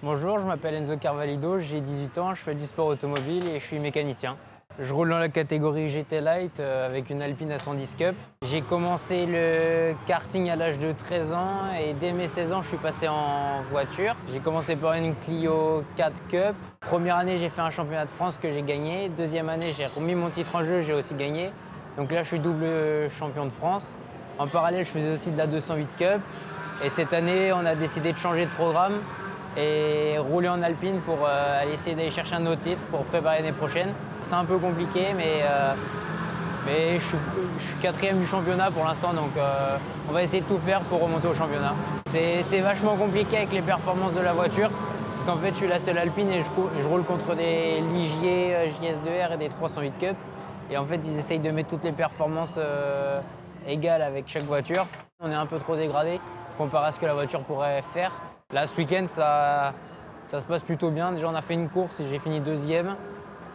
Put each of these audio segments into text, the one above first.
Bonjour, je m'appelle Enzo Carvalho, j'ai 18 ans, je fais du sport automobile et je suis mécanicien. Je roule dans la catégorie GT Light avec une Alpine à 110 Cup. J'ai commencé le karting à l'âge de 13 ans et dès mes 16 ans, je suis passé en voiture. J'ai commencé par une Clio 4 Cup. Première année, j'ai fait un championnat de France que j'ai gagné. Deuxième année, j'ai remis mon titre en jeu, j'ai aussi gagné. Donc là, je suis double champion de France. En parallèle, je faisais aussi de la 208 Cup. Et cette année, on a décidé de changer de programme et rouler en Alpine pour aller essayer d'aller chercher un autre titre pour préparer l'année prochaine. C'est un peu compliqué, mais je suis quatrième du championnat pour l'instant, donc on va essayer de tout faire pour remonter au championnat. C'est vachement compliqué avec les performances de la voiture, parce qu'en fait je suis la seule Alpine et je roule contre des Ligier JS2R et des 308 Cup. Et en fait ils essayent de mettre toutes les performances égales avec chaque voiture. On est un peu trop dégradé comparé à ce que la voiture pourrait faire. Là, ce week-end, ça se passe plutôt bien. Déjà, on a fait une course et j'ai fini deuxième.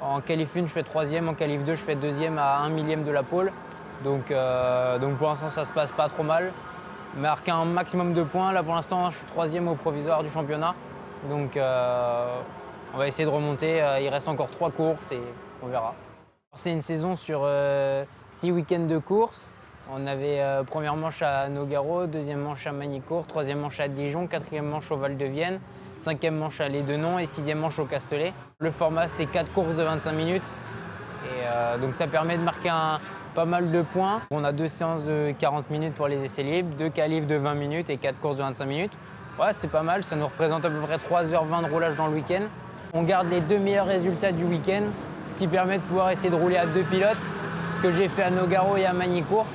En qualif 1, je fais troisième. En qualif 2, je fais deuxième à 1 millième de la pole. Donc pour l'instant, ça se passe pas trop mal. Marqué un maximum de points. Là, pour l'instant, je suis troisième au provisoire du championnat. Donc on va essayer de remonter. Il reste encore 3 courses et on verra. C'est une saison sur 6 week-ends de course. On avait première manche à Nogaro, deuxième manche à Magny-Cours, troisième manche à Dijon, quatrième manche au Val-de-Vienne, cinquième manche à Les Denons et sixième manche au Castellet. Le format, c'est 4 courses de 25 minutes. Et donc ça permet de marquer pas mal de points. On a 2 séances de 40 minutes pour les essais libres, 2 qualifs de 20 minutes et 4 courses de 25 minutes. Ouais, c'est pas mal, ça nous représente à peu près 3h20 de roulage dans le week-end. On garde les 2 meilleurs résultats du week-end, ce qui permet de pouvoir essayer de rouler à 2 pilotes, ce que j'ai fait à Nogaro et à Magny-Cours.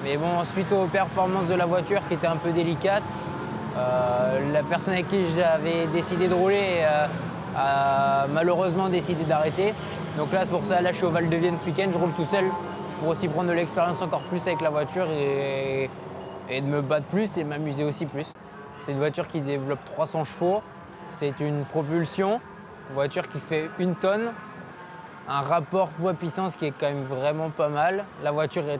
Mais bon, suite aux performances de la voiture qui étaient un peu délicates, la personne avec qui j'avais décidé de rouler a malheureusement décidé d'arrêter. Donc là, c'est pour ça, là, je suis au Val-de-Vienne ce week-end, je roule tout seul pour aussi prendre de l'expérience encore plus avec la voiture et de me battre plus et m'amuser aussi plus. C'est une voiture qui développe 300 chevaux, c'est une propulsion, une voiture qui fait 1 tonne. Un rapport poids-puissance qui est quand même vraiment pas mal. La voiture est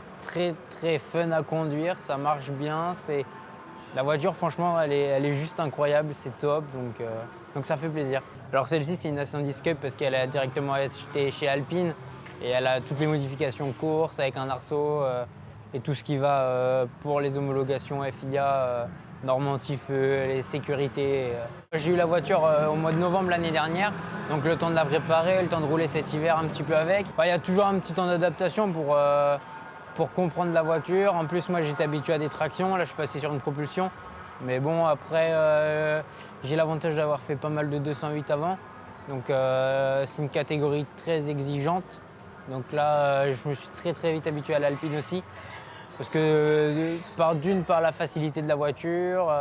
très fun à conduire, ça marche bien. La voiture, franchement, elle est juste incroyable, c'est top, donc ça fait plaisir. Alors celle-ci, c'est une A110 Cup parce qu'elle a directement acheté chez Alpine et elle a toutes les modifications course avec un arceau et tout ce qui va pour les homologations FIA, normes anti-feu, les sécurités. J'ai eu la voiture au mois de novembre l'année dernière, donc le temps de la préparer, le temps de rouler cet hiver un petit peu avec. Enfin, il y a toujours un petit temps d'adaptation pour comprendre la voiture. En plus, moi j'étais habitué à des tractions, là je suis passé sur une propulsion. Mais bon, après, j'ai l'avantage d'avoir fait pas mal de 208 avant, donc c'est une catégorie très exigeante. Donc là, je me suis très vite habitué à l'Alpine aussi. Parce que par la facilité de la voiture,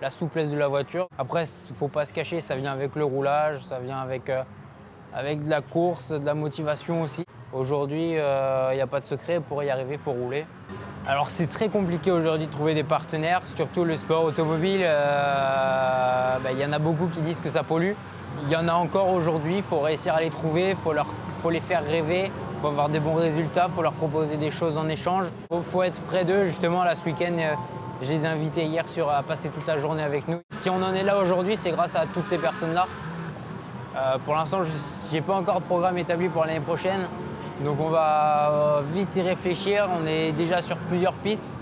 la souplesse de la voiture. Après, il ne faut pas se cacher, ça vient avec le roulage, ça vient avec de la course, de la motivation aussi. Aujourd'hui, il n'y a pas de secret, pour y arriver, il faut rouler. Alors c'est très compliqué aujourd'hui de trouver des partenaires, surtout le sport automobile. Il y en a beaucoup qui disent que ça pollue. Il y en a encore aujourd'hui, il faut réussir à les trouver, il faut les faire rêver. Il faut avoir des bons résultats, il faut leur proposer des choses en échange. Il faut être près d'eux. Justement, là, ce week-end, je les ai invités hier à passer toute la journée avec nous. Si on en est là aujourd'hui, c'est grâce à toutes ces personnes-là. Pour l'instant, je n'ai pas encore de programme établi pour l'année prochaine. Donc on va vite y réfléchir. On est déjà sur plusieurs pistes.